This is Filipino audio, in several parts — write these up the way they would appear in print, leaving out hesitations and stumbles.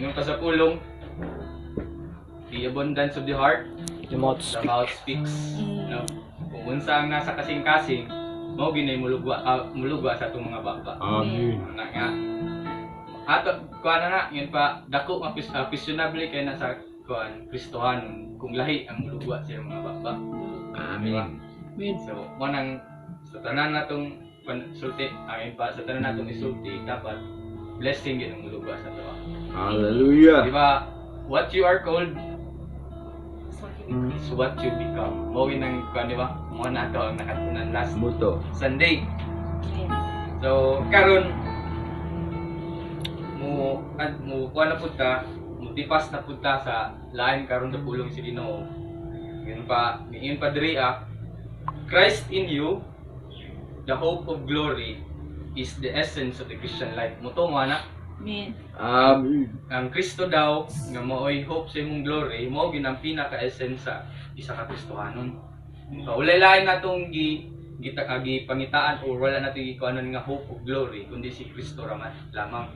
Ingon pa sa pulong, the abundance of the heart, The mouth the speak. mouth speaks. No? Kung unsa ang nasa kasing-kasing, mao ginay mulugwa sa atong mga baba. Amen. Na nga. Ato kuan na yun pa dako nga questionable kay nasa kuan Kristohanon kung lahi ang mulugwa sa mga baba. Amen. So, mo nang sa tanan natong sulti, amin pa sa tanan natong isulti dapat blessing gyud ang mulugwa sa ato. Hallelujah. Di ba? What you are called is what you become. Mo ginang kuan di ba? Mo na ato ang nakatunan last Muto. Sunday. So, karon mo kuan na punta, mo tipas na punta sa lain karon sa pulong si Ginoo. Yun pa diri Christ in you, the hope of glory, is the essence of the Christian life. Muto mo na Amen. Amen. ang Kristo daw nga maoy hope sa imong glory, mao ginang pinaka-essence sa isa ka Kristohanon. Ulay lain natong pangitaan o wala natin ikuanan nga hope of glory kundi si Kristo lamang.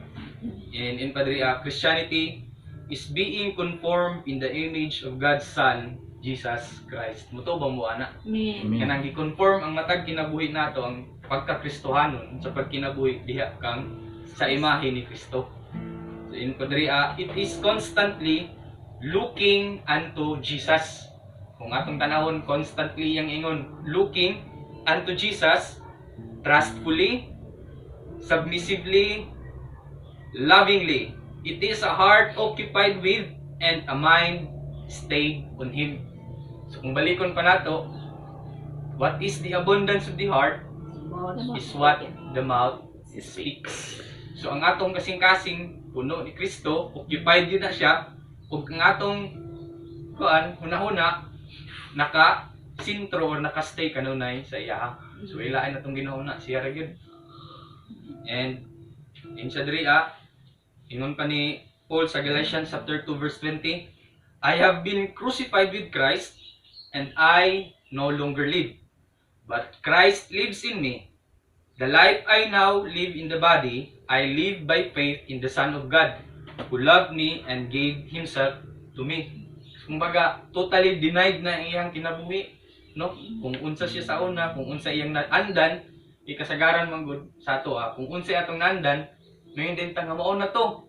And in Padre, Christianity is being conformed in the image of God's Son, Jesus Christ. Muto ba mo ana? Amen. Kanang gi-conform ang matag kinabuhi nato ang pagka-Kristohanon sa pagkinabuhi diha kang sa imahe ni Kristo. So in Padre, it is constantly looking unto Jesus. Kung atong tanawon, constantly yang ingon looking unto Jesus, trustfully, submissively, lovingly. It is a heart occupied with and a mind stayed on Him. So kung balikon pa nato, what is the abundance of the heart is what the mouth speaks. So ang atong kasing-kasing puno ni Kristo, occupied yun na siya, ug ang atong kuan hunahuna naka sintro or naka-stay kanunay sa iya. So ilain natong ginahuna siya ra gyud. And in sa diri ingon pa ni Paul sa Galatians chapter 2 verse 20, I have been crucified with Christ and I no longer live, but Christ lives in me. The life I now live in the body, I live by faith in the Son of God, who loved me and gave Himself to me. Kumbaga, totally denied na iyang kinabuhi, no? Kung unsa siya sa una, kung unsa iyang naandan, ikasagaran man gud sa ato kung unsa atong nandan, ngayon din ta nga mao na to.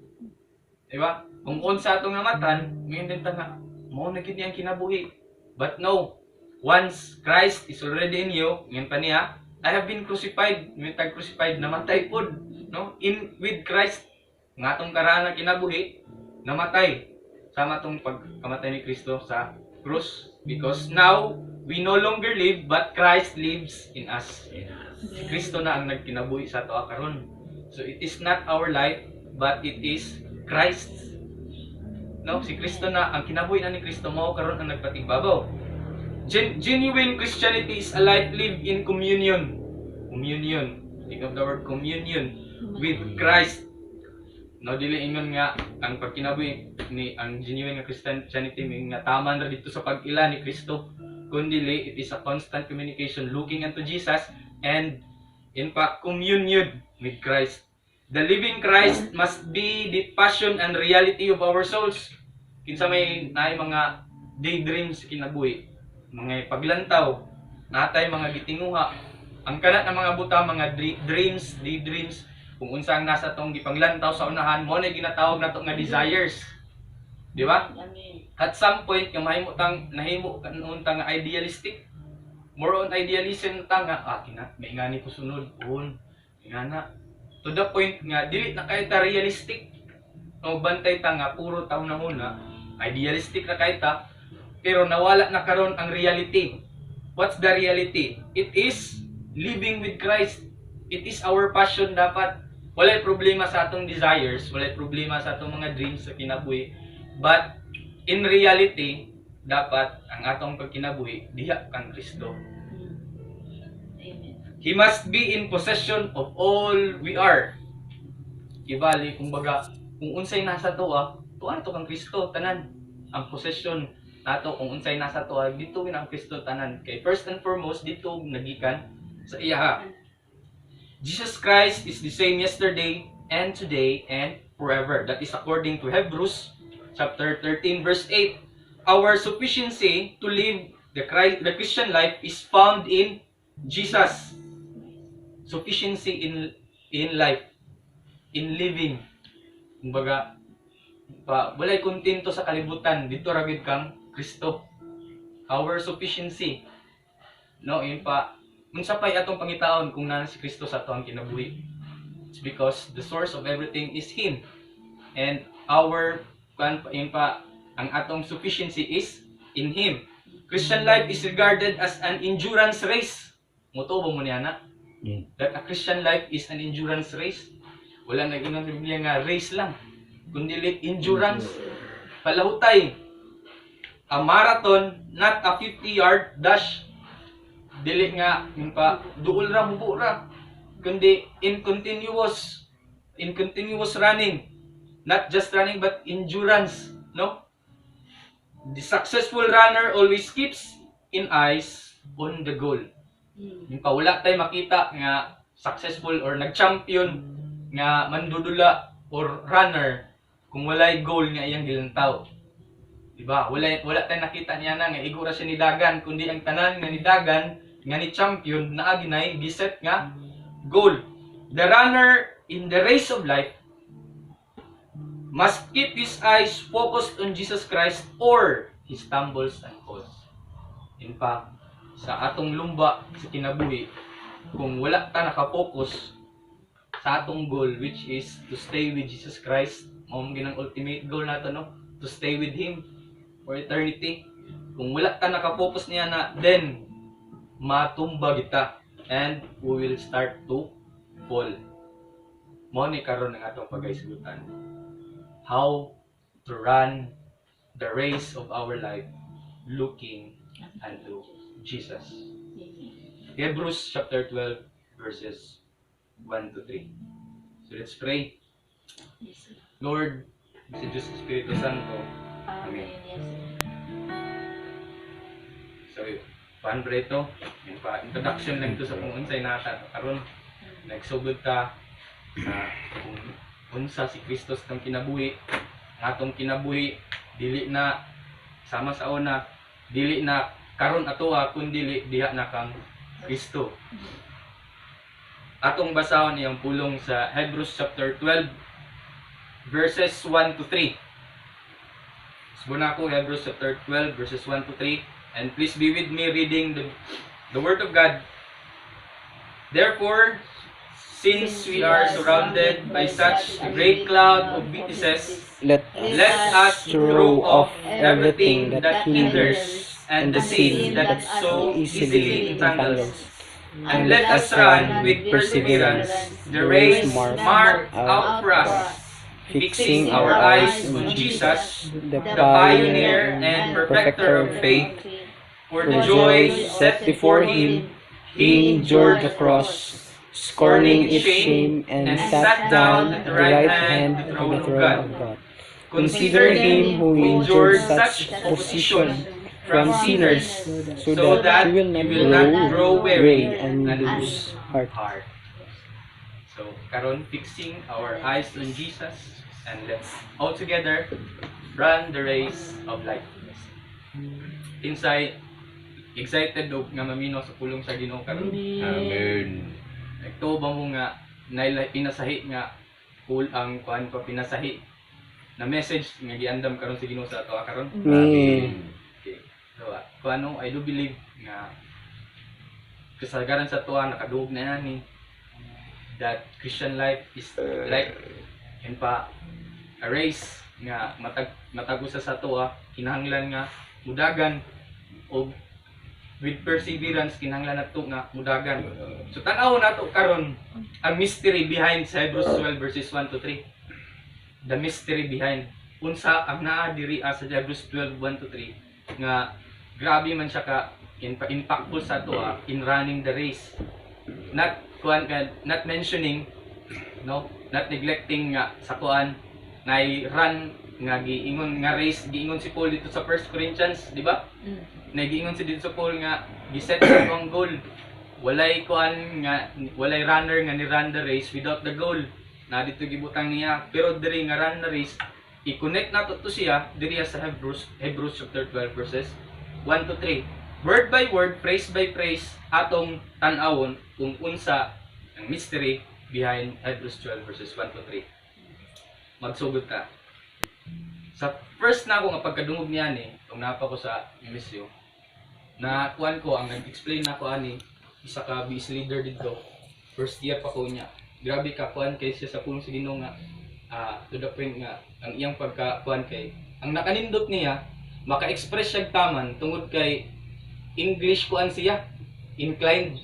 Di ba? Kung unsa atong namatan, ngayon din ta nga mao na gid iyang kinabuhi. But no, once Christ is already in you, ngayon pa niya, I have been crucified, may tag-crucified, namatay pod, no? With Christ, ng atong karana kinabuhi, namatay. Sama tong pagkamatay ni Kristo sa krus. Because now, we no longer live, but Christ lives in us. Si Kristo na ang nagkinabuhi sa ato karon. So it is not our life, but it is Christ. No, si Kristo na ang kinabuhi na ni Kristo mao karon ang nagpatigbabaw. Genuine Christianity is a life lived in communion. Communion. Think of the word communion with Christ. No, dili ingon nga ang pagkinabuhi ni ang genuine nga Christianity nga tama na dito sa pag-ila ni Kristo. Kundi it is a constant communication looking unto Jesus and in fact communion with Christ. The living Christ must be the passion and reality of our souls. Kinsa may naay mga daydreams kinabuhi, mga paglantaw, natay mga gitinguha. Ang kanat ng mga buta, mga dreams, daydreams, kung unsa ang nasa tong gipanglantaw sa unahan, mo na ginatawag nato nga desires. Di ba? At some point nga nahimo kanunta nga idealistic. More on idealism ta nga may ngani ko sunod ingana. To the point nga dili na kay ta realistic. No bantay ta nga puro taw na una, idealistic na kay ta. Pero nawala na karon ang reality. What's the reality? It is living with Christ. It is our passion dapat. Walay problema sa atong desires, walay problema sa atong mga dreams sa kinabuhi. But in reality, dapat ang atong pagkinabuhi diha kang Kristo. He must be in possession of all we are. Ibali kumbaga, kung unsay nasa tuwa, tuwa to kang Kristo tanan. Ang possession nato kung unsay nasa tuwa, dito ang Kristo tanan. Kay first and foremost dito nagikan sa iya. Jesus Christ is the same yesterday and today and forever. That is according to Hebrews chapter 13 verse 8. Our sufficiency to live the Christian life is found in Jesus. Sufficiency in life, in living. Kumbaga, walay kontento sa kalibutan, dito ra gid kang Kristo. Our sufficiency. No, yun pa. Unsa pay atong pangitaon kung naa si Kristo sa atong kinabuhi? It's because the source of everything is Him. And yun pa, ang atong sufficiency is in Him. Christian life is regarded as an endurance race. Motubo mo niya na? That a Christian life is an endurance race. Wala nag-ingon sa Biblia nga race lang, kundi endurance. Palahutay. A marathon, not a 50-yard dash. Dili nga, yun pa, duol ra, mubo ra. Kundi in continuous running. Not just running, but endurance. No? The successful runner always keeps in eyes on the goal. Yung pa, wala tayo makita nga successful or nag-champion nga mandudula or runner kung walay goal nga iyang gilantaw. Diba? Wala tayo nakita niya na nga igura siya ni Dagan, kundi ang tanan nga ni Dagan nga ni champion na aginay giset nga goal. The runner in the race of life must keep his eyes focused on Jesus Christ or he stumbles and falls. In fact, sa atong lumba sa kinabuhi, kung wala ta nakapokus sa atong goal, which is to stay with Jesus Christ, mao ginang ultimate goal nato, no? To stay with Him for eternity. Kung wala ta nakapokus niya na, then matumba kita and we will start to fall. Mao ni karon ang atong pagahisgutan. How to run the race of our life looking unto Jesus. Hebrews chapter 12 verses 1 to 3. So let's pray. Lord, sa Diyos Espiritu Santo. Amen. So, paano ba ito? Introduction lang ito sa kung unsay nata. Karon nagsugod ta sa kung unsa si Kristo sa atong kinabuhi. Ang atong kinabuhi dili na sama sa una, dili na karon atoa kundi diha na kang Kristo. Atong basahon iyang pulong sa Hebrews chapter 12 verses 1 to 3. Subuna ko Hebrews chapter 12 verses 1 to 3, and please be with me reading the word of God. Therefore, since we are surrounded by such a great cloud of witnesses, Let us throw off everything that hinders and the sin that so easily entangles. And let us run with perseverance the race marked out for us, fixing our eyes on Jesus, the pioneer and perfecter of faith. For the joy set before Him, He endured the cross, scorning its shame, and sat down at the right hand of the throne of God. Consider Him who endured such opposition from sinners, so that you will not grow weary and lose heart. So, karon fixing our eyes on Jesus, and let's all together run the race of life. Inside, excited og nga mamino sa pulong sa Ginoo karon. Amen. Nagtuo ba mo nga nailay pinasahi nga ang kuan pa pinasahi na message nga giandam karon sa Ginoo sa ato karon. Amen. Okay. So, kuano I do believe nga kasagaran sa tuwa nakadugog na nani that Christian life is like yun pa a race nga matago sa tuwa, kinahanglan nga mudagan o with perseverance kinahanglan nato nga mudagan. So tan-aw nato karon ang mystery behind sa Hebrews 12 verses 1 to 3. The mystery behind unsa ang naa diri sa Hebrews 12 1 to 3 nga grabe man siya ka impactful sa ato in running the race. Not mentioning, no, not neglecting nga sa kuan na run nga giingon nga race, giingon si Paul dito sa 1 Corinthians, di ba? Nagiingon si dito sa Paul nga giset sa ang goal. Walay kuan nga walay runner nga ni run the race without the goal. na dito gibutang niya, pero diri nga ran na ris i-connect nato to siya diri sa Hebrews chapter 12 verses 1 to 3. Word by word, phrase by phrase atong tan-awon kung unsa ang mystery behind Hebrews 12 verses 1 to 3. Magsugod ta. Sa first na ako nga pagkadungog niya ni, kung napa ko sa MSU, na kuan ko ang nag-explain na ko ani isa ka BS leader dito. First year pa ko niya. Grabe ka kuan kay siya sa pulong sa Ginoo nga to the point nga ang iyang pagka-kuan kay ang nakanindot niya maka-express siya taman tungod kay English kuan siya inclined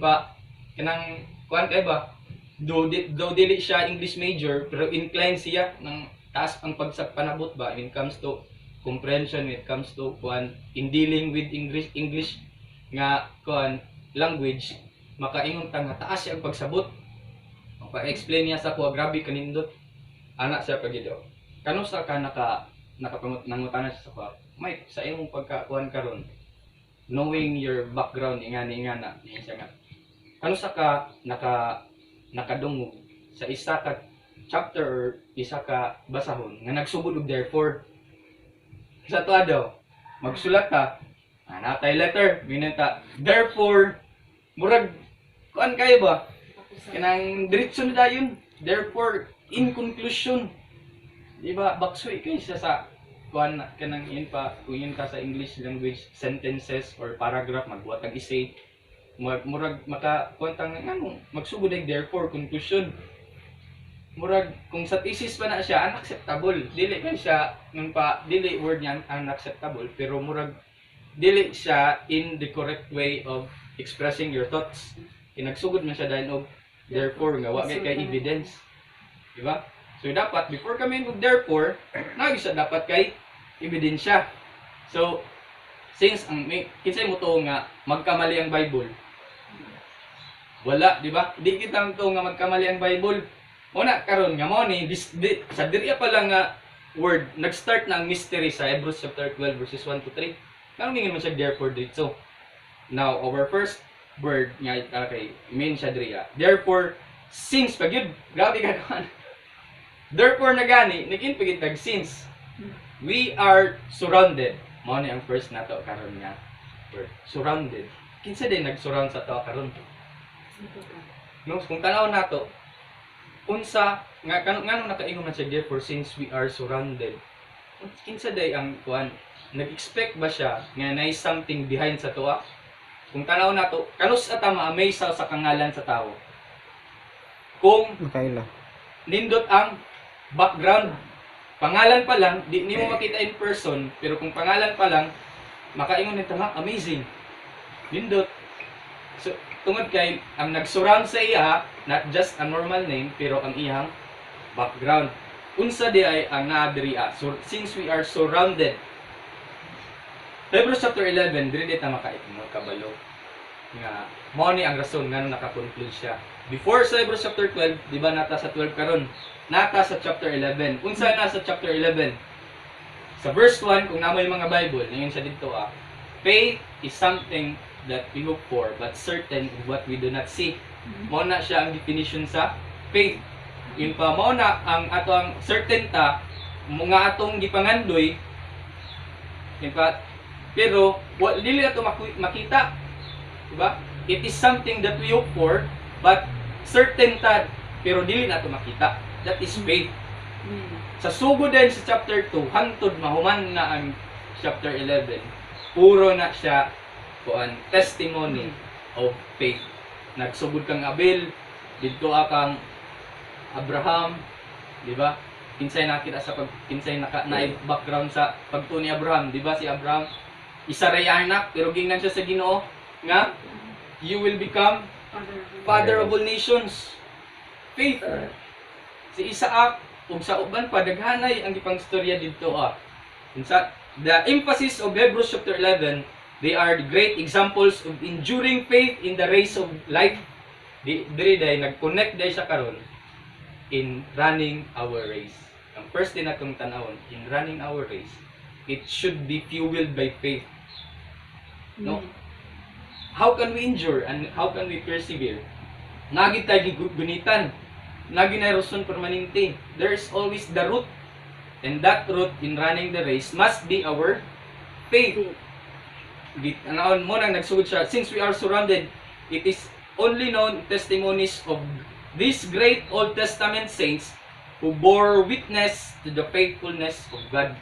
pa kanang kuan kay ba do dili siya English major pero inclined siya ng taas ang pagsagpanabot ba when it comes to comprehension, when it comes to kuan in dealing with English nga kuan language makaingon ta nga taas siya ang pagsabot. Pa-explain niya sa ko, grabe kanindot. Anak siya pagido. Kano sa ka nangutana siya sa ko, Mike, sa imong pagkakuan karon, knowing your background ingana niya siya nga. Kano sa ka nakadungog sa isa ka chapter or isa ka basahon nga nagsugod og therefore. Sa tuwa daw, magsulat ka, natay letter, minenta, therefore, murag, kuan kayo ba? Kanang diretso na dayon. Therefore, in conclusion, di ba, baksoy kayo siya sa kuan kanang yun pa, kung yun ka sa English language sentences or paragraph, magbuhat ang essay, murag makakuantang nga magsugod ay therefore, conclusion. Murag, kung sa thesis pa na siya, unacceptable. Dili man siya, nung pa, dili word niya unacceptable, pero murag, dili siya in the correct way of expressing your thoughts. Kinagsugod man siya dahil og therefore nga wa kay evidence. Di ba? So dapat before kami mag therefore, nagisa dapat kay ebidensya. So since ang kinsay mo to nga magkamali ang Bible. Wala, di ba? Di kita to nga magkamali ang Bible. Una karon nga mo ni sa diriya pa lang nga word nag-start na ang mystery sa Hebrews chapter 12 verses 1 to 3. Kanang mingin man siya therefore dito. Now our first word nga kay main siya diriya. Therefore, since pag yun, grabe ka naman. Therefore na gani, nag-inpagit tag since we are surrounded. Mao ni ang first nato karon nga word. Surrounded. Kinsa din nag-surround sa to karon? No, kung tanaw nato, unsa nga kanong nakaingon man siya therefore since we are surrounded. Kinsa day ang kuan? Nag-expect ba siya nga nay something behind sa tuwa? Kung tanaw na to, kanus ata ma-amaze sa kangalan sa tao. Kung nindot ang background, pangalan pa lang, di mo makita in person, pero kung pangalan pa lang, makaingon nito ha, amazing. Nindot. So, tungod kay, ang nag-surround sa iya, not just a normal name, pero ang iyang background. Unsa di ay ang naadiriya. So, since we are surrounded, Hebrews chapter 11, dili dito makabalo nga mao ni ang rason nga naka-conclude siya. Before sa Hebrews chapter 12, di ba nata sa 12 karon? Nata sa chapter 11. Unsa na sa chapter 11? Sa verse 1, kung namoy mga Bible, ngayon siya dito faith is something that we hope for, but certain of what we do not see. Mao na siya ang definition sa faith. Yun pa, mao na ang atong certain ta, mga atong gipangandoy, yun pa, pero dili nato makita, diba? It is something that we hope for, but certain ta, pero dili nato makita. That is faith. Sa sugod din sa chapter 2, hangtod mahuman na ang chapter 11, puro na siya kuan testimony of faith. Nagsugod kang Abel, didto kang Abraham, di ba? Kinsay nakita sa kinsay na background sa pagtuo ni Abraham, di ba? Si Abraham isa ray anak, pero gingnan siya sa Ginoo nga you will become father of all nations. Faith. Si Isaac ug sa uban pa daghanay ang gipang istorya didto the emphasis of Hebrews chapter 11, they are the great examples of enduring faith in the race of life. Diri day nag-connect day sa karon in running our race. Ang first din natong tanawon, in running our race, it should be fueled by faith. No? How can we endure and how can we persevere? Nagit tayo gunitan. lagi na rason permanente. There is always the root. And that root in running the race must be our faith. Anaon mo nang nagsugod siya, since we are surrounded, it is only known testimonies of these great Old Testament saints who bore witness to the faithfulness of God.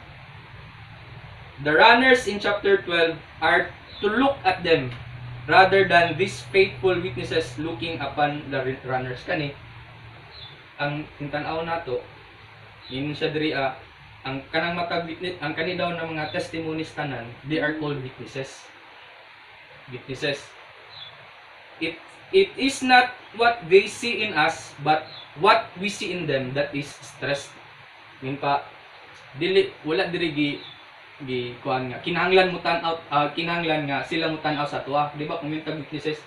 The runners in chapter 12 are to look at them rather than these faithful witnesses looking upon the runners. Kani, ang tanaw nato, yun siya diri ang kanang matag witness, ang kani daw ng mga testimonies tanan, they are called witnesses. Witnesses. It is not what they see in us, but what we see in them that is stress. Yun pa, dili wala diri gi kuan nga kinahanglan mo tan-out, kinahanglan nga sila mo tan-aw sa tuwa. Di ba kung yung witnesses,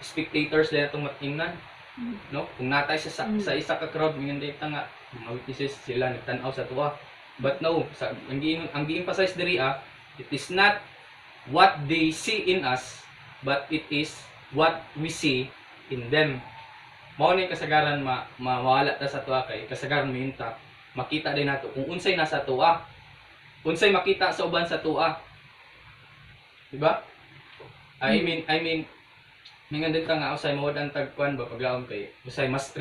spectators dahil itong matingnan, no? Kung natay sa isa ka crowd, mingon dito nga mga witnesses sila nagtan-aw sa tuwa. But no, ang gi-emphasize diri it is not what they see in us, but it is what we see in them. Mao ni kasagaran mawala ta sa tuwa kay kasagaran minta makita din nato kung unsay nasa tuwa. Unsay makita sa uban sa tuwa. Di ba? I mean mingan din ta nga usay mawad ang tagkuan ba paglaom kay usay mas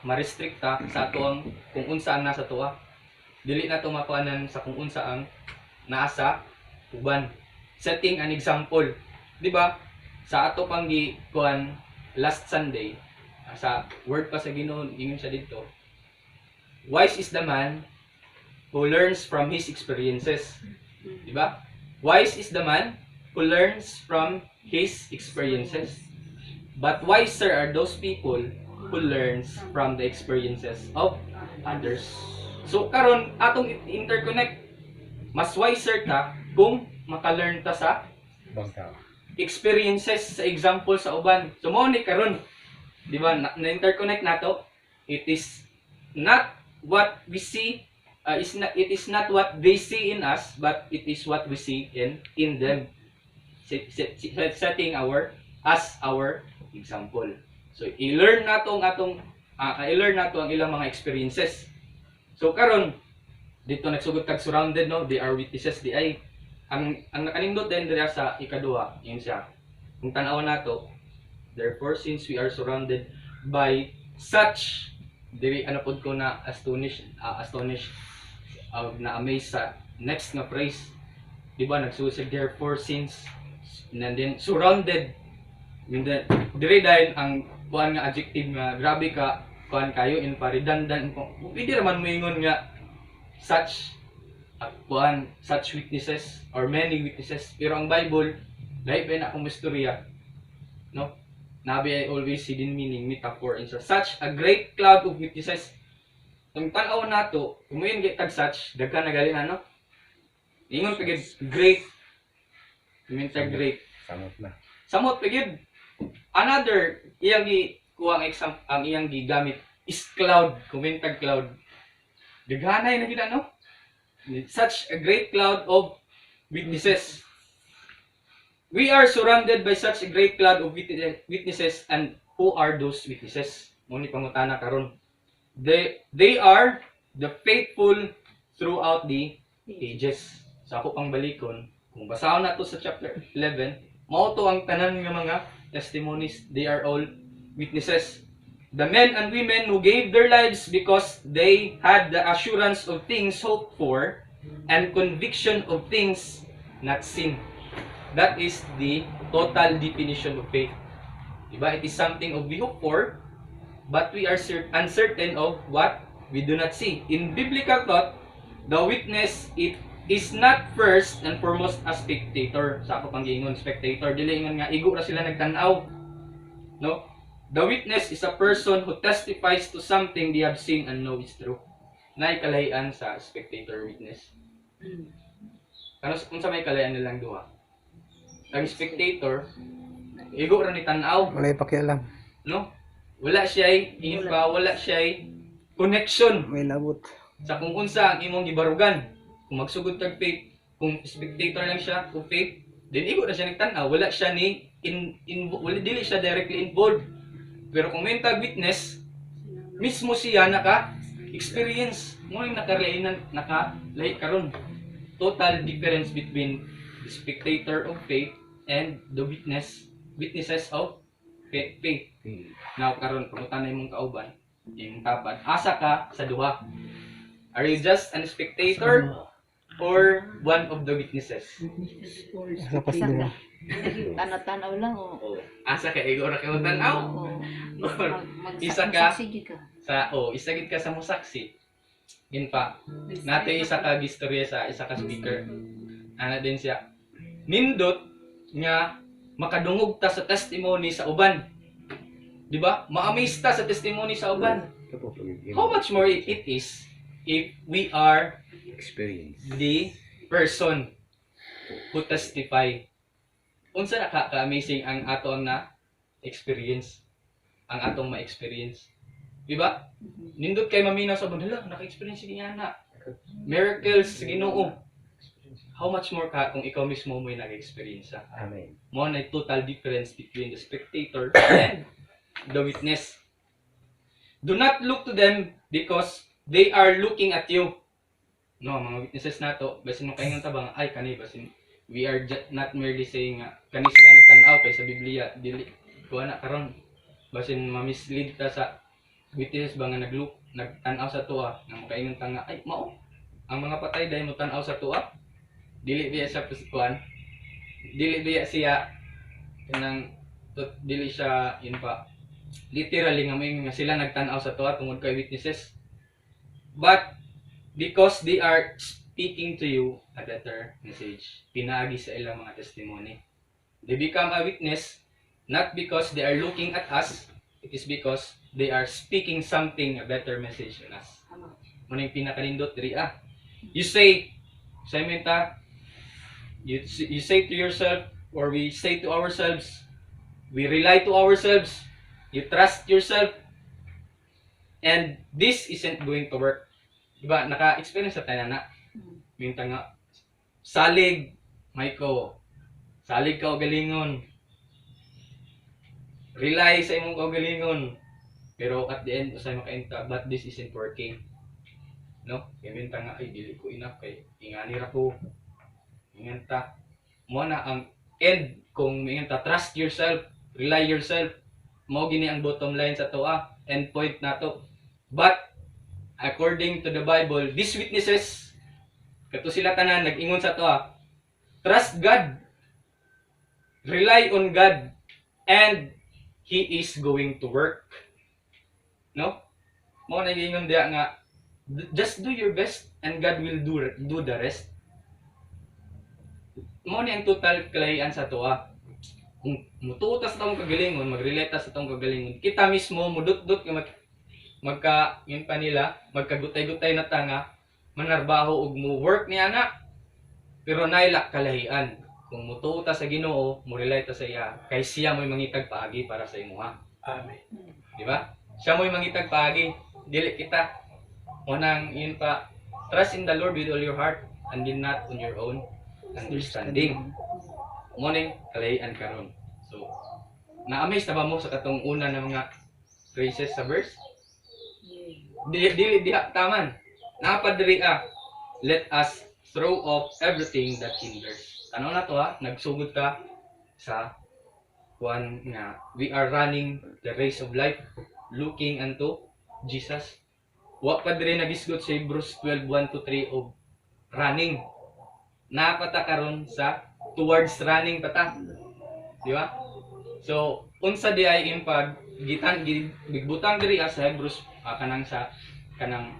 ma-restricta sa tuang kung unsa ang nasa tuwa. Dili na to makuanan sa kung unsa ang nasa uban. Setting an example. Di ba? Sa ato pang kuan last Sunday, sa word pa sa Ginoo ingon siya dito. Wise is the man who learns from his experiences. Di ba? Wise is the man who learns from his experiences. But wiser are those people who learns from the experiences of others. So karon atong interconnect, mas wiser ka kung maka-learn ta sa experiences sa example sa uban. So mo ni karon, di ba, na-interconnect nato. It is not what we see, it is not what they see in us, but it is what we see in them. Setting as our example. So i-learn nato ang ilang mga experiences. So karon dito nagsugod kag surrounded, no, they are witnesses di ay ang nakanindot din dira sa ikaduha yun siya. Kung tan-aw nato, therefore since we are surrounded by such, diri ano pod ko na astonished na amazed sa next nga phrase. Di ba nagsusig therefore since and then surrounded, diri dahil ang kuan nga adjective nga grabe ka kuan kayo in redundant. Pwede naman moingon nga such such witnesses or many witnesses, pero ang Bible dahil pa na akong istorya, no, nabi ay always hidden meaning, metaphor, and such a great cloud of witnesses. Ang tanaw nato kumuyon kay tag such daghan na gali ano ingon pagid great, tag great samot pagid. Another iyang kuwang example ang iyang gigamit is cloud, kumentag cloud. Daghanay na gid ano? Such a great cloud of witnesses. We are surrounded by such a great cloud of witnesses, and who are those witnesses? Muni pangutana karon. They are the faithful throughout the ages. Sa ako pang balikon, kung basahon nato sa chapter 11, mao to ang tanan nga mga testimonies. They are all witnesses. The men and women who gave their lives because they had the assurance of things hoped for and conviction of things not seen. That is the total definition of faith. Diba? It is something of we hope for, but we are uncertain of what we do not see. In biblical thought, the witness, it is not first and foremost a spectator. Sa ako pang giingon, spectator. Dili ingon nga, igo ra sila nagtanaw. No? The witness is a person who testifies to something they have seen and know is true. Nay kalahian sa spectator witness. Ano kung sa may kalahian nilang duha? Ang spectator, igo ra ni tan-aw. Wala pakialam. No? Wala siya wala siya connection May labot. sa kung unsa ang imong gibarugan. Kung magsugod tag faith, kung spectator lang siya kung faith, then igo ra siya nagtan-aw, wala siya wala dili siya directly involved. Pero kung may tag witness, mismo siya naka-experience. Ngunit naka-lay karon. Total difference between the spectator of faith and the witnesses of faith. Now karon pangutan na imong kauban, imong tapat. Asa ka sa duha? Are you just a spectator or one of the witnesses? Tanaw-tanaw lang o. Asa ka igor ka tanaw? Isa ka isa gid ka sa musaksi. Yun pa. Nato isa ka gistorya sa isa ka speaker. Ana din siya. Nindot nga makadungog ta sa testimony sa uban. Di ba? Ma-amaze ta sa testimony sa uban. How much more it is if we are Experience. the person who testify. Unsa na ka-amazing ang atong na experience, ang atong ma-experience. Di ba? Nindot kay maminaw sa bundala, naka-experience niya na. Miracles sa Ginoo. How much more ka kung ikaw mismo mo'y nag-experience. Amen. Mo na total difference between the spectator and the witness. Do not look to them because they are looking at you. No, mga witnesses nato, basin mo kayo ng tabang, ay kani basin. We are not merely saying kani sila nagtanaw kay sa Biblia, dili kuha na karon. Basin ma-mislead ta sa witness ba nga nagtanaw sa tuwa, nga makaingon ta nga ay mao. Ang mga patay dahil mo tanaw sa tuwa, dili biya sa kuan. Dili biya siya kanang dili siya yun pa literally nga may nga sila nagtanaw sa tuwa tungod kay witnesses. But because they are speaking to you a better message, pinaagi sa ilang mga testimony. They become a witness not because they are looking at us, it is because they are speaking something, a better message on us. Muna yung pinakalindot diri You say, Samantha, you say to yourself, or we say to ourselves, we rely to ourselves, you trust yourself, and this isn't going to work. Diba, naka-experience sa tayo na. Minta nga, salig, Maiko, salig ka o galingon. Rely sa imong kaugalingon. Pero at the end, usay makainta, but this isn't working. No? Kaya minta nga, ay, dili ko enough kay ingani ra ko. Inganta. Mo na ang end, kung inganta, trust yourself, rely yourself. Mo gini ang bottom line sa toa, end point na to. But, according to the Bible, these witnesses, kato sila tanan, nag-ingon sa to trust God, rely on God, and He is going to work. No? Mo na ingon diya nga, just do your best, and God will do the rest. Mo na ang total kalayan sa to Kung mutuo ta sa tong kagalingon, mag-relate sa tong kagalingon, kita mismo, mudot-dot nga yun pa nila, magkagutay-gutay na tanga, manarbaho og mo work niya na, pero nailak kalahian. Kung mutuo ta sa Ginoo, mo relate ta sa iya, kay siya mo'y mangitag paagi para sa imuha. Amen. Di ba? Siya mo'y mangitag paagi, dili kita. Unang yun pa, trust in the Lord with all your heart, and lean not on your own understanding. Morning, kalahian karon. So, na-amaze na ba mo sa katong una ng mga phrases sa verse? Di taman. Napadri let us throw off everything that hinders. Ano na to nagsugod ka sa kuan nga we are running the race of life looking unto Jesus. Wa pa diri nagisgot sa Hebrews 12:1-3 of running. Napata karon sa towards running pata. Di ba? So, unsa di ay impag gigbutang diri sa Hebrews kanang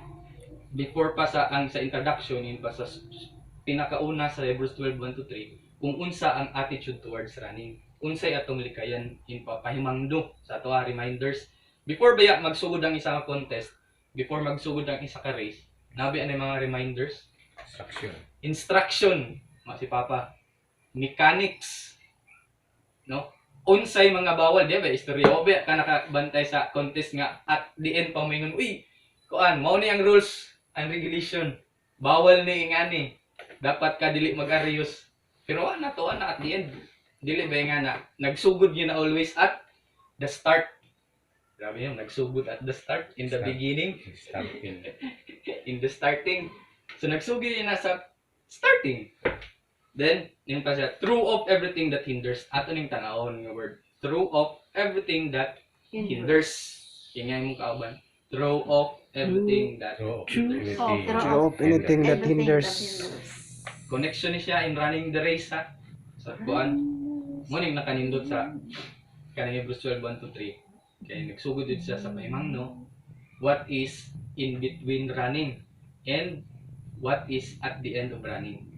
before pa sa introduction in pa sa pinakauna sa Hebrews 12:1-3 kung unsa ang attitude towards running. Unsay atong likayan in papahimangdo sa ato reminders before baya magsugod ang isa ka contest, before magsugod ang isa ka race, nabi ani mga reminders, instruction, si Papa, mechanics, no? Unsay mga bawal, di ba? Istorya obe ka nakabantay sa contest nga at the end pa moingon, uy, kuan, mao ni ang rules and regulation. Bawal ni ingani. Dapat ka dili mag-arios. Pero ana to ana at the end. Dili ba nga na nagsugod yun na always at the start. Grabe yun, nagsugod at the start, in the Start. beginning, Starting. in the starting. So nagsugod yun nasa starting. Then, yun pa siya, true of everything that hinders. Ato ning tanawon nga word. True of everything that hinders. Ingay mo kauban. True of everything that So, hinders. Oh, everything. true of anything that Everything hinders. Connection ni siya in running the race ha. Sa kuan. Muning nakanindot sa kanang Hebrews 12:1-3. Kaya nagsugod dito siya sa paimangno. What is in between running and what is at the end of running.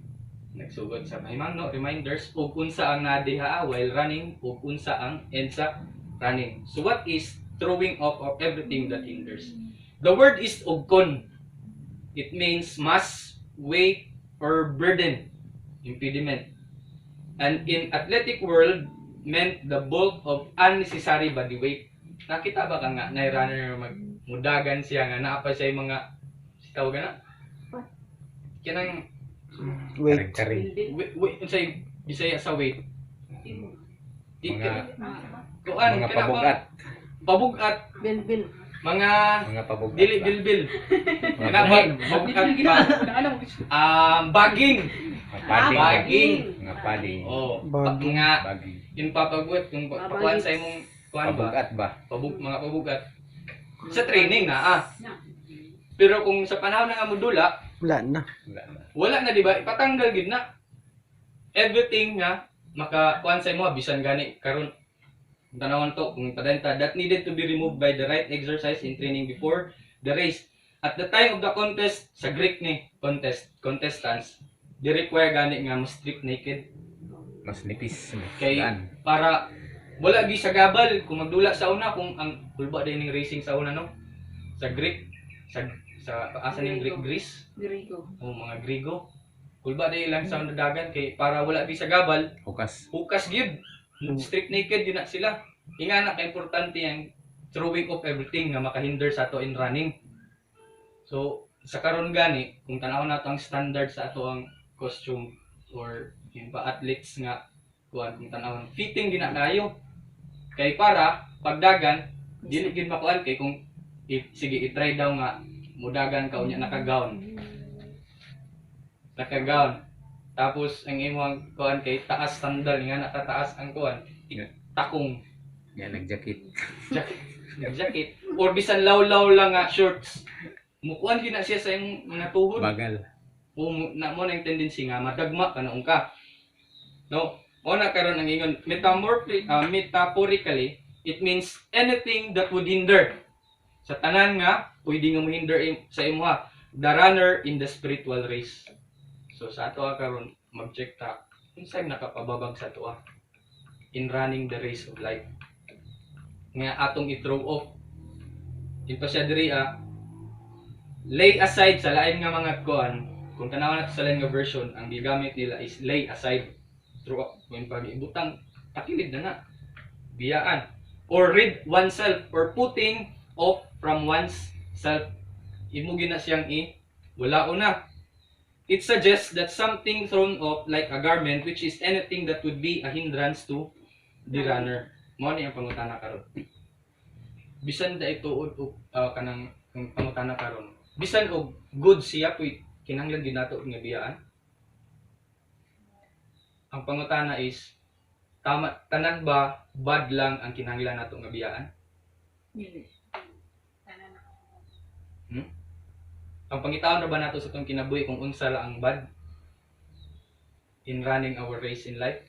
Nagsugod sa paimangno, reminders ug unsa ang nadiha while running ug unsa ang end sa running. So what is throwing off of everything that hinders? The word is ugkon. It means mass, weight, or burden, impediment. And in athletic world, meant the bulk of unnecessary body weight. Nakita ba ka nga na runner magmudagan siya nga naa pa siya yung mga tawag na? Kanang Wait. Karing-karing. wait unsay Bisaya sa weight. Mga Kuan mga pabugat. Pabugat, Bilbil. mga Mga pabugat. dili ba? bilbil. Mga Kanang pabugat ba? Bagging. Mga padding. Bagging. Mga padding. Oh, Bagging. mga Bagging. yung papabugat, yung pakuan sa imong kuan ba? Pabugat ba? Mga pabugat. Sa training na Pero kung sa panahon nga modula, Wala na. Wala na. wala na di ba? Ipatanggal gid na. Everything nga makakuan sa imo bisan gani karon tanawon to kung padenta that needed to be removed by the right exercise in training before the race. At the time of the contest, sa Greek ni contestants, they require gani nga mo strip naked Mas nipis. kay Gaan. para wala gi sa gabal kung magdula sa una kung ang kulba din ning racing sa una no sa Greek sa asa ning Greece Grigo. o mga Grigo kulba din lang sa dagan kay para wala gi sa gabal Hukas. hukas gyud strict naked yun na sila ingana ka importante ang throwing off everything nga makahinder sa ato in running. So sa karon gani kung tanaw nato ang standard sa ato ang costume or yung pa athletes nga kuan kung tanaw fitting gina kayo kay para pagdagan dili gid makuan kay kung sige i-try daw nga mudagan ka unya naka-gown tapos ang imong kuan kay taas sandal nga nakataas ang kuan takong Yan, nag-jacket. jacket or bisan lawlaw lang nga shorts mukuan gina siya sa imong mga tuhod Bagal. o na mo na yung tendency nga madagma ka noong ka no o na karon ang ingon metaphorically it means anything that would hinder sa tanan nga pwede nga mo-hinder sa imuha the runner in the spiritual race. So sa ato karon mag-check ta unsay nakapababag sa ato in running the race of life nga atong i-throw off in pa siya diri lay aside sa lain nga mga kuan kung tanawan nato sa lain nga version ang gigamit nila is lay aside throw off kung pag-ibutang takilid na biyaan or rid oneself or putting off from one's self imo gina siyang wala una. It suggests that something thrown off like a garment which is anything that would be a hindrance to the runner. Mo ni ang pangutana karon. Bisan da ito kanang pangutana karon. Bisan og good siya puy kinahanglan gyud nato nga biyaan. Ang pangutana is tama tanan ba bad lang ang kinahanglan nato nga biyaan? Ang pangitawon na ba nato sa itong kinabuhi kung unsa lang ang bad in running our race in life?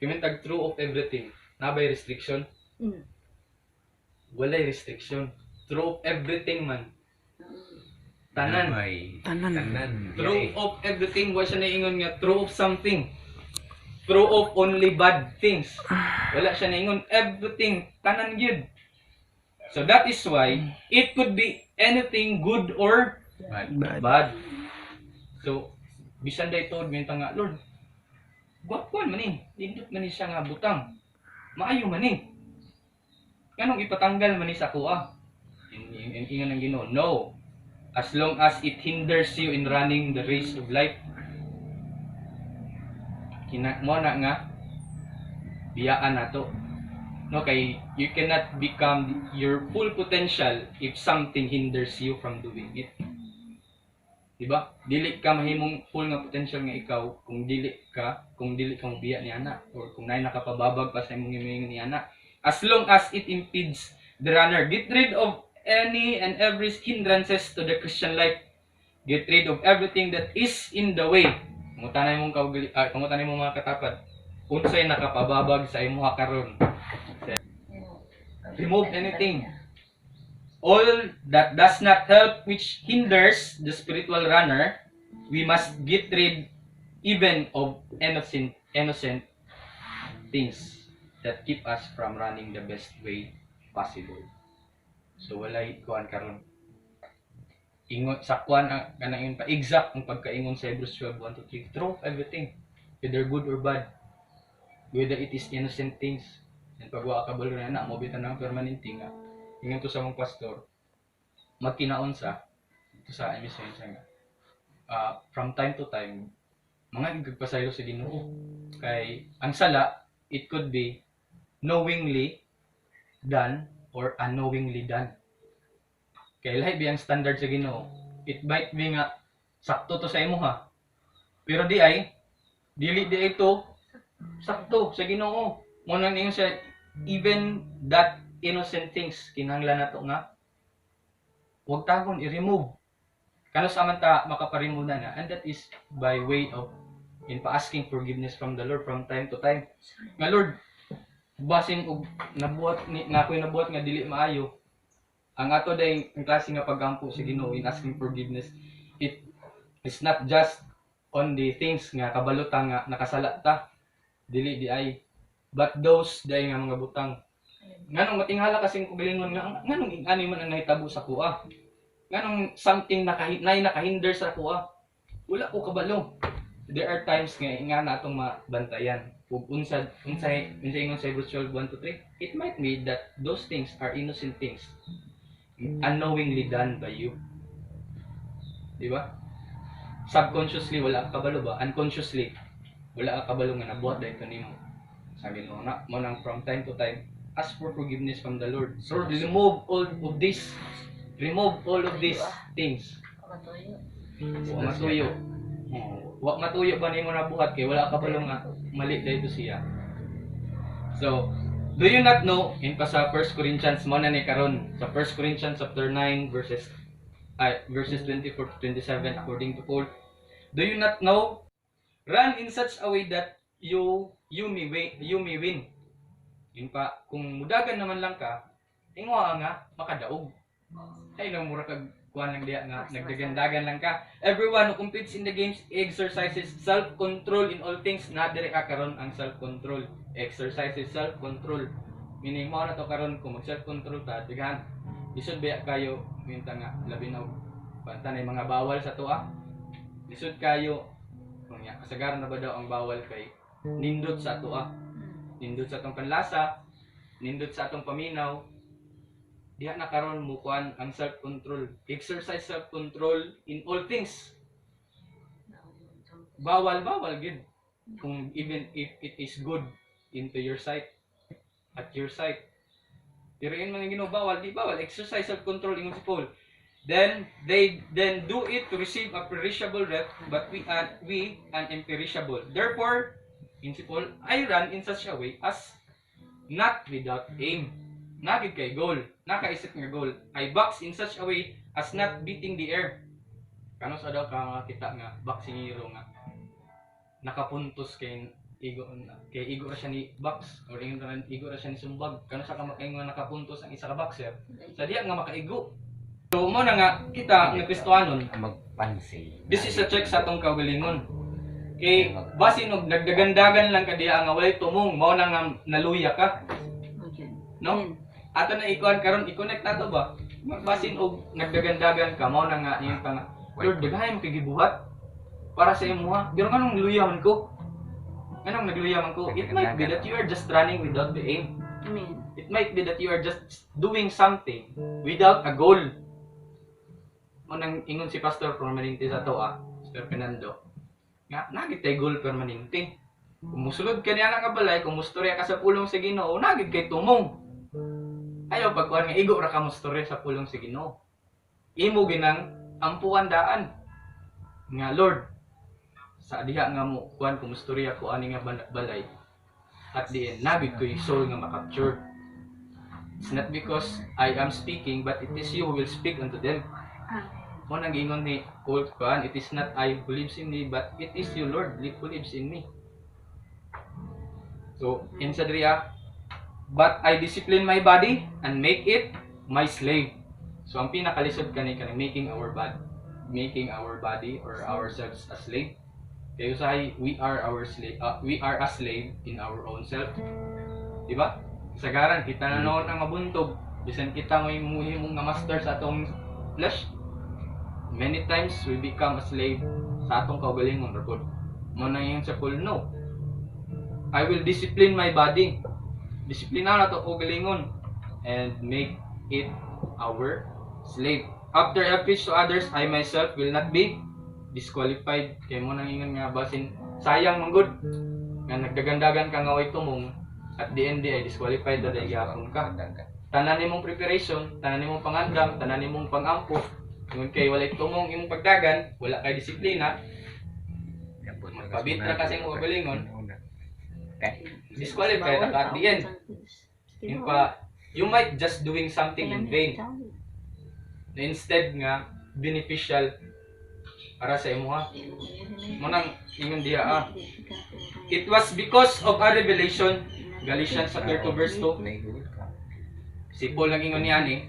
Kimintag true of everything. Nabay restriction? Walay restriction. True of everything man. Tanan. Ay, Tanan. tanan. True of everything. Wa siya naingon nga true of something. True of only bad things. Wala siya naingon everything. Tanan gyud. So that is why it could be anything good or Bad. bad. So, bisan day tod minta nga, Lord, guwapuan man Lindot man siya nga butang. Maayo man Kanong ipatanggal man sa kuha? Ingon ang Ginoo. No. As long as it hinders you in running the race of life. Mo na nga biyaan nato No, kay you cannot become your full potential if something hinders you from doing it. Diba? Dili ka mahimong full nga potential nga ikaw kung dili ka mobiya ni ana or kung nay nakapababag pa sa imong himingon ni ana. As long as it impedes the runner, get rid of any and every hindrances to the Christian life. Get rid of everything that is in the way. Pangutanay mong pangutanay mong mga katapad. Unsay nakapababag sa imuha karon. Remove anything. All that does not help, which hinders the spiritual runner, we must get rid even of innocent things that keep us from running the best way possible. So walay kuan karon. Ingon sa kuan kanang pa exact ang pagkaingon sa Hebrews 12:1 to 3. Throw everything, whether good or bad, whether it is innocent things. And pagwa ka balo na mo bitan ng permanente nga. Ingon to sa mong pastor, magkinaon sa ito sa emission nga. From time to time, mga igpasaylo sa Ginoo. Kay ang sala, it could be knowingly done or unknowingly done. Kay lahi biyang standard sa Ginoo. It might be nga sakto to sa imo ha. Pero dili ito sakto sa Ginoo. Mo nang ingon siya, even that innocent things kinahanglan nato nga huwag tagon i-remove. Kano sa man ta makaparemove na, and that is by way of asking forgiveness from the Lord from time to time. Nga Lord, basin og nabuhat nga dili maayo. Ang ato day ang klase nga paggampo sa Ginoo in asking forgiveness, it is not just on the things nga kabalutang nga nakasala ta, dili di ay, but those day nga mga butang. Nganong matinghala kasing kugalingon nga nganong ani man ang nahitabo sa kuha. Nganong something nakahinder sa kuha. Wala ko kabalo. There are times nga natong mabantayan. Ug unsay ingon sa Hebrews 12:1 to 3, it might be that those things are innocent things unknowingly done by you. Di ba? Subconsciously wala ka kabalo ba? Unconsciously wala ka kabalo nga nabuhat dahil kanimo. Sabi mo na mo nang from time to time ask for forgiveness from the Lord. So remove all of this. Remove all of these things. Wa matuyo. Wa matuyo ba nimo nabuhat kay wala ka kabalo nga mali dahil siya. So, do you not know in pa sa 1 Corinthians mo na ni karon sa 1 Corinthians chapter 9 verses 24 to 27 according to Paul, do you not know, run in such a way that you may win. Yun pa, kung mudagan naman lang ka, ingwa nga makadaog. Ay nang mura kag kuan lang diya nga nagdagandagan lang ka. Everyone who competes in the games exercises self-control in all things. Na dire ka karon ang self-control. Exercises self-control. Meaning mo na to karon kung mag-self-control ta, digan lisod ba kayo minta nga labi na pantanay mga bawal sa tuwa. Lisod kayo kung ya kasagaran na ba daw ang bawal kay nindot sa tuwa. Nindot sa atong panlasa, nindot sa atong paminaw. Diha na karon mo kuan ang self-control. Exercise self-control in all things. Bawal gid. Kung even if it is good into your sight, at your sight. Pero in mga Ginoo bawal, di bawal. Exercise self-control ingon si Paul. Then do it to receive a perishable wreath, but we an imperishable. Therefore, in si Paul, I run in such a way as not without aim. Nagid kay goal, nakaisip nga goal. I box in such a way as not beating the air. Kano sa daw ka kita nga boxingero nga nakapuntos kay igo ra siya ni box or igo ra siya ni sumbag. Kano sa ka makaingon nakapuntos ang isa ka boxer. Sa diya nga makaigo. So mo na nga kita nga Kristohanon Magpansin. this is a check sa atong kaugalingon. Kay basin og nagdagandagan lang ka diya nga walay tumong mao na nga naluya ka. No? Ato na ikuan karon i-connect nato ba? Basin og nagdagandagan ka mao na nga yung nga Lord daghay mo gibuhat para sa imuha. Pero kanong luyaman ko? Anong nagluyaman ko? It might be that you are just running without the aim. Amen. It might be that you are just doing something without a goal. Mo nang ingon si Pastor permanente sa to Pastor Fernando. Nga nagitay goal permanente. Kung musulod ka niya nga balay, kung mustorya ka sa pulong sa Ginoo, nagid kay tumong. Ayaw pagkuhan nga igo ra ka mustorya sa pulong sa Ginoo. Imo ginang ampuan daan. Nga Lord, sa diha nga mo kuan kung mustorya ko ani nga balay. At the end, nagid ko yung soul nga makapture. It's not because I am speaking, but it is you who will speak unto them. Mo nang ingon ni Paul kuan, it is not I who lives in me, but it is you Lord who lives in me. So, in Sadria, but I discipline my body and make it my slave. So, ang pinakalisod kani making our body or ourselves a slave. Kaya usahay, we are a slave in our own self. Diba? Sagaran, kita na noon ang mabuntog. Bisan kita mo yung nga master sa atong flesh. Many times, we become a slave sa atong kaugalingon. Mo na yun sa Paul, no. I will discipline my body. Disiplina na ito kaugalingon. And make it our slave. After I preach to others, I myself will not be disqualified. Kaya mo nang ingon nga basin, sayang manggod. Nga nagdagandagan ka nga way tumong. At the end ay disqualified na dahil ka. Tanan nimong preparation, tanan nimong pangandam, tanan nimong pangampo. Ngun kay walay tumong imong pagdagan, wala kay disiplina. Pabit na kasi mo galingon. Disqualified at the end. You might just doing something in vain. Instead nga beneficial para sa imo ha. Manang ingon diha It was because of a revelation, Galatians chapter 2 verse 2. Si Paul nang ingon niya ni,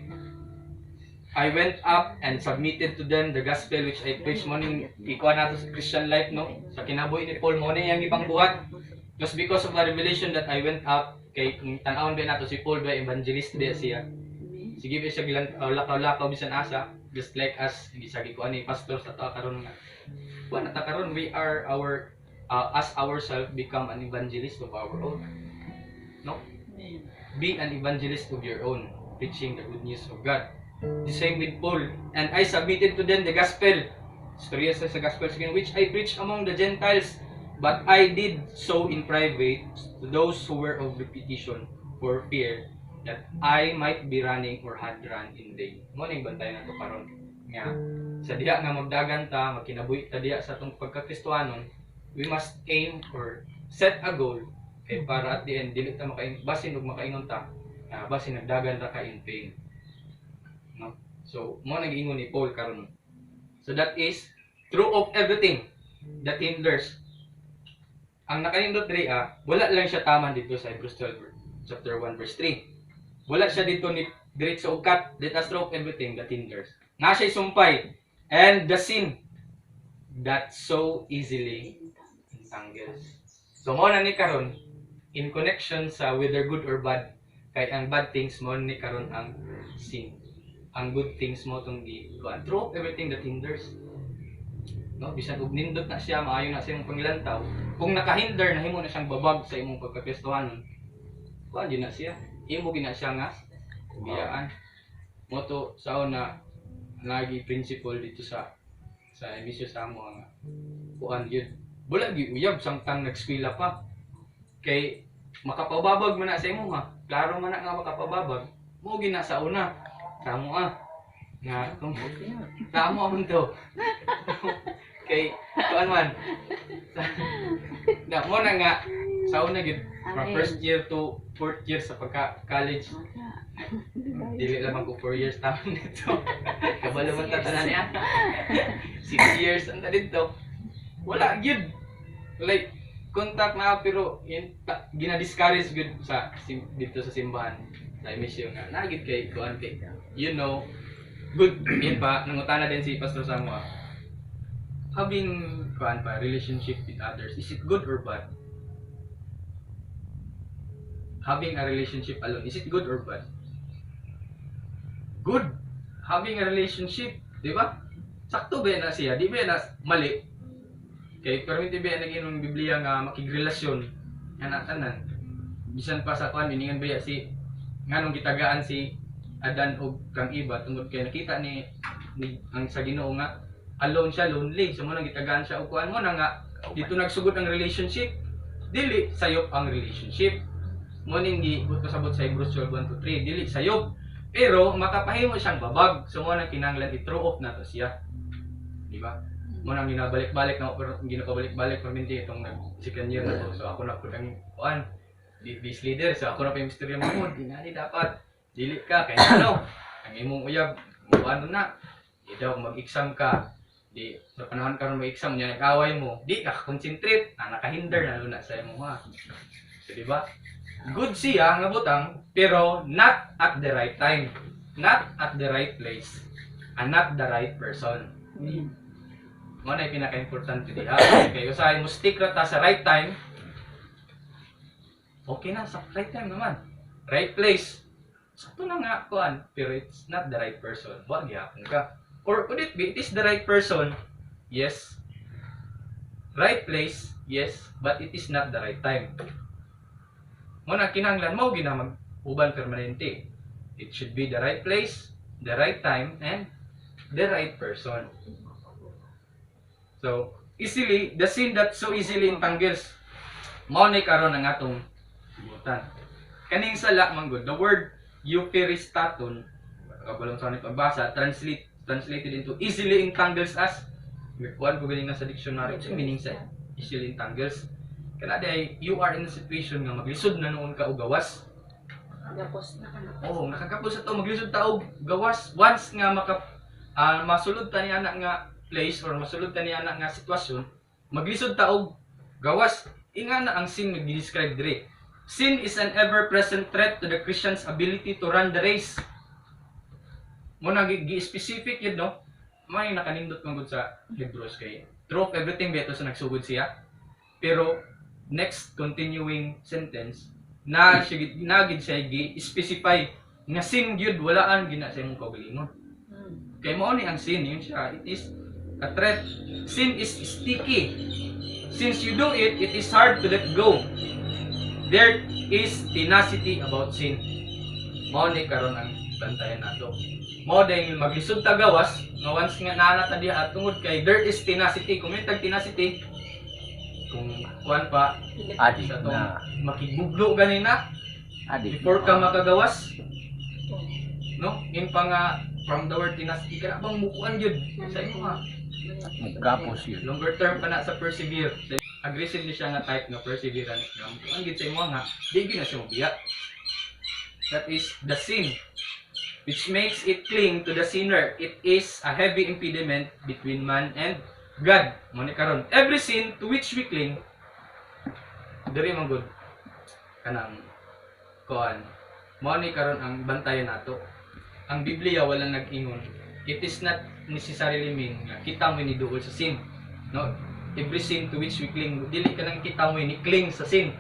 I went up and submitted to them the gospel which I preached. Mo ning ikuha nato sa Christian life no. Sa kinabuhi ni Paul mo ni yang ibang buhat. It was because of a revelation that I went up. Kay kung tan-awon ba nato si Paul ba evangelist ba siya. Sige ba siya gilang lakaw-lakaw bisan asa, just like us hindi sa gikuan ni pastor sa ta karon nga. Kuan ta karon we are as ourselves become an evangelist of our own. No? Be an evangelist of your own, preaching the good news of God. The same with Paul, and I submitted to them the gospel. Storya sa gospel which I preached among the Gentiles. But I did so in private to those who were of repetition, for fear that I might be running or had run in vain. Mo ning bantay na to karon nga sa diha nga magdagan ta, magkinabuhi ta diha sa atong pagkakristohanon, we must aim or set a goal kay para at the end dili ta basin ug makaingon ta basin nagdagan ra ka in vain. No? So mo nag-ingon ni Paul karon. So that is true of everything that hinders. Ang nakanindot diri wala lang siya taman dito sa Hebrews 12 chapter 1 verse 3. Wala siya dito ni diretso og cut, let us drop everything that hinders. Nga siya sumpay and the sin that so easily entangles. So mo na ni karon in connection sa whether good or bad, kay ang bad things mo ni karon ang sin. Ang good things mo tong drop everything that hinders. No, bisan og nindot na siya, maayo na sa imong panglantaw. Kung nakahinder, nahimo na siyang babag sa imong pagkakristohanon. Kuan din na siya. Imo gina siya nga biyaan. Moto sa una lagi principle dito sa emisyo sa amo nga kuan gyud. Wala gyud uyab samtang nag-eskwela pa. Kay makapababag man na sa imo ha. Klaro man na nga makapababag. Mo gina sa una. Kamo nga kung kamo man to. Kay kuan man. Na mo na nga sa una gid from first year to fourth year sa pagka-college. Dili lamang ko 4 years taon nito. Kabalo man ta tanan niya. 6 years ang dito. Wala gyud. Like contact na pero gina-discourage gyud sa dito sa simbahan. Sa emisyon nga nagid kay kuan kay you know good yun pa nangutana din si Pastor Samuel. Having relationship with others, is it good or bad? Having a relationship alone, is it good or bad? Good. Having a relationship, di ba? Sakto ba na siya? Di ba na mali? Kaya permit ba nag-inom ng Biblia nga makigrelasyon nga tanan. Bisan pa sa kuan biningan ba si nganong gitagaan si Adan og kang Eva tungod kay nakita ni ang sa Ginoo nga alone siya, lonely. So mo nang gitagaan siya og kuan mo na nga dito nagsugod ang relationship. dili sayop ang relationship. Mo ning giibot ko sabot sa Hebrews 12:1-3, dili sayop. Pero makapahimo siyang babag. So mo nang kinahanglan i-throw off na to siya. Di ba? Mo nang ginabalik-balik na pero ginapabalik-balik perminti itong second year na to. So ako na pud ang kuan this leader. So ako na pa yung misteryo mo. Di na ni dapat dili ka kay ano. Ang imong uyab mo ano na. Di daw mag-exam ka. Di sa panahon karon mag-exam nya nag-away mo. Di ka concentrate, nakahinder na luna sa imo ha. So di ba? Good siya nga butang pero not at the right time. Not at the right place. And not the right person. Mo na yung pinaka-importante diha. Okay, usahay mo stick ra ta sa right time. Okay na sa right time naman. Right place. Sakto na nga kuan, pero it's not the right person. Wag gyapon ka. Or could it be it is the right person? Yes. Right place? Yes, but it is not the right time. Mo na kinahanglan mo gina mag-uban permanente. It should be the right place, the right time, and the right person. So, easily, the sin that so easily entangles, mao ni karon ang atong butan. Kaning sala manggod, the word euperistaton, kabalong sa ni pagbasa, translated into easily entangles us. Kuan ko galing na sa dictionary, sa meaning sa easily entangles. Kana day you are in a situation nga maglisod na noon ka og gawas. Gapos na ka na. Oo, nakakapos sa to maglisod ta og gawas once nga masulod ta ni anak nga place or masulod ta ni anak nga sitwasyon, maglisod ta og gawas. Inga na ang sin nga gi-describe dire. Sin is an ever-present threat to the Christian's ability to run the race. Mo na gi-specific yun, no? May nakanindot man gud sa Hebrews kay drop everything beto sa nagsugod siya. Pero next continuing sentence na gid siya gi-specify nga sin gyud walaan gina sa imong kaugalingon. Kay mao ni ang sin yun siya. It is a threat. Sin is sticky. Since you do it, it is hard to let go. There is tenacity about sin. Mao ni karon ang bantayan nato. Mao dahil maglisod ta gawas, nga once nga naana ta diha tungod kay there is tenacity. Kung may tag tenacity, kung kuan pa Adik sa na. makiguglo ganina Adik. before ka makagawas, no? In pa nga from the word tenacity ka na bang mukuan yun sa imo ha. Magkapos yun. Longer term pa na sa persevere. Aggressive siya nga type nga perseverance nga mukuan gid sa imo nga di gyud na siya mabiya. That is the sin which makes it cling to the sinner. It is a heavy impediment between man and God. Mo ni karon every sin to which we cling diri man gud kanang kuan. Mo ni karon ang bantayan nato. Ang Biblia wala nag-ingon. It is not necessarily mean nga kita mo ni duol sa sin. No? Every sin to which we cling, dili ka nang kita mo ni cling sa sin.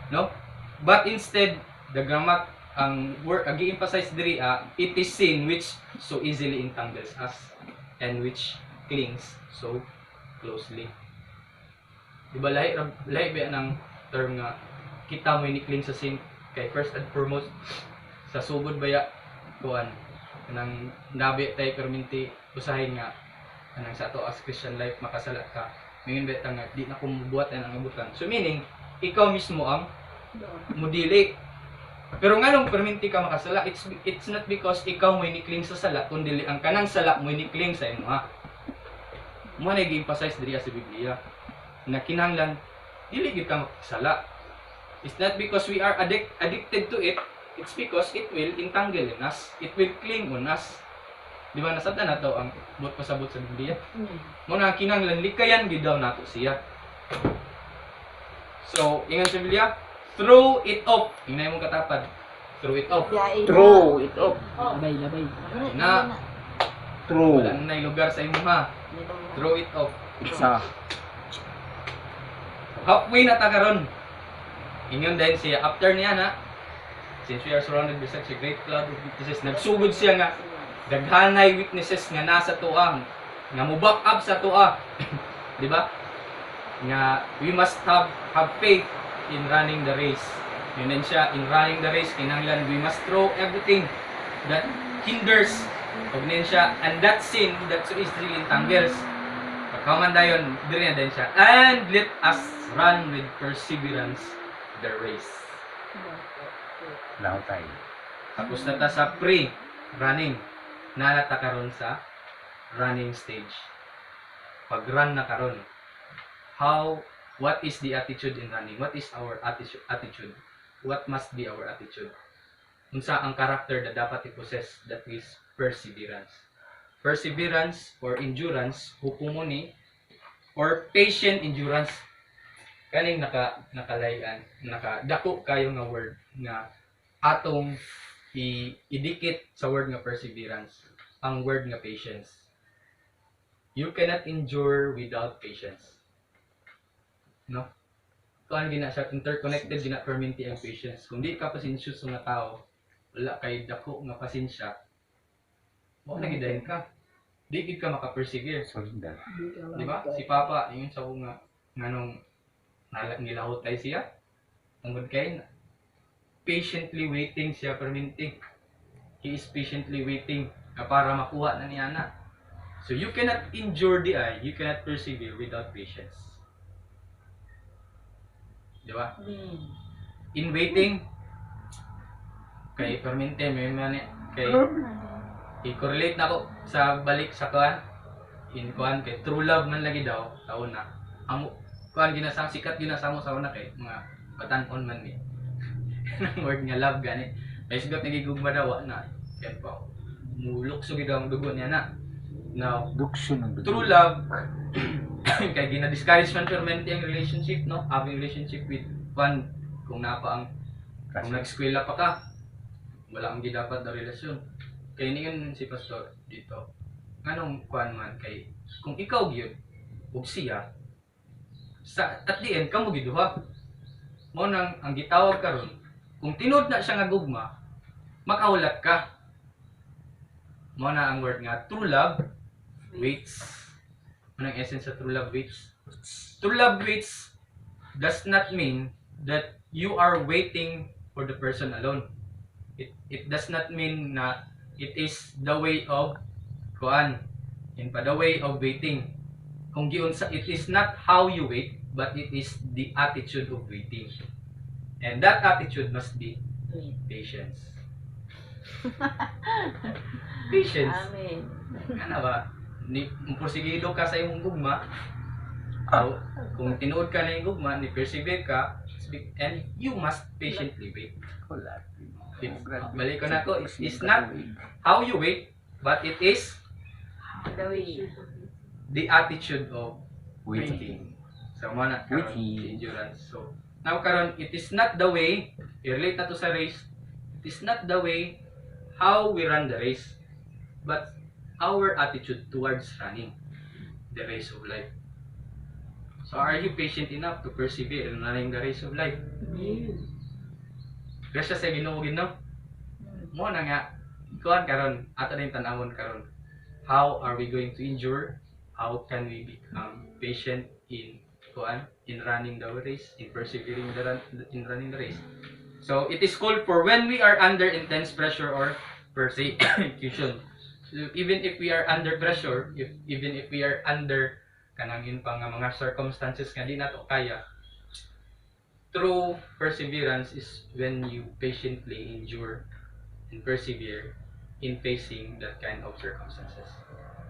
No? But instead, the grammar ang word agi-emphasize diri it is sin which so easily entangles us and which clings so closely. Diba lahi ba ng term nga kita mo ni cling sa sin kay first and foremost sa sugod baya kuan nang nabi tay perminti usahin nga anang sa to as Christian life makasala ka mingon bet nga di na ko mubuhat ang abutan. So meaning ikaw mismo ang mudili. Pero nganong perminti ka makasala, it's not because ikaw mo inikling sa sala kundi ang kanang sala mo inikling sa imo ha. Mo na gi-emphasize diri sa Biblia na kinahanglan dili gyud ka makasala. It's not because we are addicted to it. It's because it will entangle in us. It will cling on us. Di ba nasabtan na to ang buot pasabot sa Biblia? Muna kinahanglan likayan gid daw nato siya. So, ingon sa Biblia, throw it off. Hinay mong katapad. Throw it off. Throw it off. Labay. Na. Throw. Wala na lugar sa imo ha. Throw it off. Isa. Halfway na ta karon. Ingon din siya after niya na. Since we are surrounded by such a great cloud of witnesses, nagsugod siya nga daghanay witnesses nga nasa tuang nga mo-back up sa tua. Di ba? Nga we must have faith in running the race. Yun din siya, in running the race, kinahanglan we must throw everything that hinders. Pag din siya, and that sin that so easily entangles. Kamandayon, diri na din siya. And let us run with perseverance the race. Laho tayo. Tapos na ta sa pre-running. Nalata karon sa running stage. Pag-run na karon. What is the attitude in running? What is our attitude? What must be our attitude? Unsa ang character na dapat i-possess? That is perseverance. Perseverance or endurance, hupumuni, or patient endurance. Kaning nakalayan, nakadako kayo nga word nga atong idikit sa word nga perseverance, ang word nga patience. You cannot endure without patience. No? Kuan gina siya interconnected gina perminti ang patience. Kung di ka pasensyoso nga tao, wala kay dako nga pasensya, mo na gidayon ka. Di gid ka maka-persevere. Solidar. Di ba? Si Papa, yung sa nga nganong nilahot tayo siya. Tungod kay patiently waiting siya perminti. He is patiently waiting para makuha na niya na. So you cannot endure the eye, you cannot persevere without patience. Di ba? In waiting, kay perminti, may mani, kay i-correlate na ako sa balik sa kuan. In kuan kay true love man lagi daw, taon na. Ang kuan ginasang sikat ginasamo sa una kay mga batan-on man ni. Ang word nga love gani. Kay sigat nagigugma daw na. Yan pa. Mulok so gid ang dugo niya na. Now, Dukso ng dugo. true love kay gina-discourage man permanent ang relationship, no? Having relationship with one kung napa ang kung nag-eskwela pa ka, wala ang gidapat na relasyon. Kay niyon si pastor dito. Nganong kuan man kay kung ikaw gyud ug siya sa at the end kamo giduha. Mo nang ang gitawag karon kung tinud na siya nga gugma, makaulat ka. Mo na ang word nga true love waits. Anong essence sa true love waits? True love waits does not mean that you are waiting for the person alone. It does not mean na it is the way of kuan, in pa the way of waiting. Kung giunsa, it is not how you wait, but it is the attitude of waiting. And that attitude must be patience. Patience. Amen. Ano ba? Ni porsigido ka sa imong gugma. So, kung tinuod ka na yung gugma, ni persevere ka, and you must patiently wait. Wala. Balik ko na ko, it's not how you wait, but it is The way. the attitude of Waiting. waiting. So, mana karon Waiting. endurance. So, now karon, it is not the way, i-relate na to sa race, it is not the way how we run the race, but our attitude towards running the race of life. So, are you patient enough to persevere in running the race of life? Grasya sa Ginoo no? Mo na nga kuan karon ato din tan-awon karon. How are we going to endure? How can we become patient in kuan in running the race, in persevering in running the race? So it is called for when we are under intense pressure or persecution. So even if we are under pressure, even if we are under kanang yun pa nga mga circumstances nga di nato kaya, true perseverance is when you patiently endure and persevere in facing that kind of circumstances.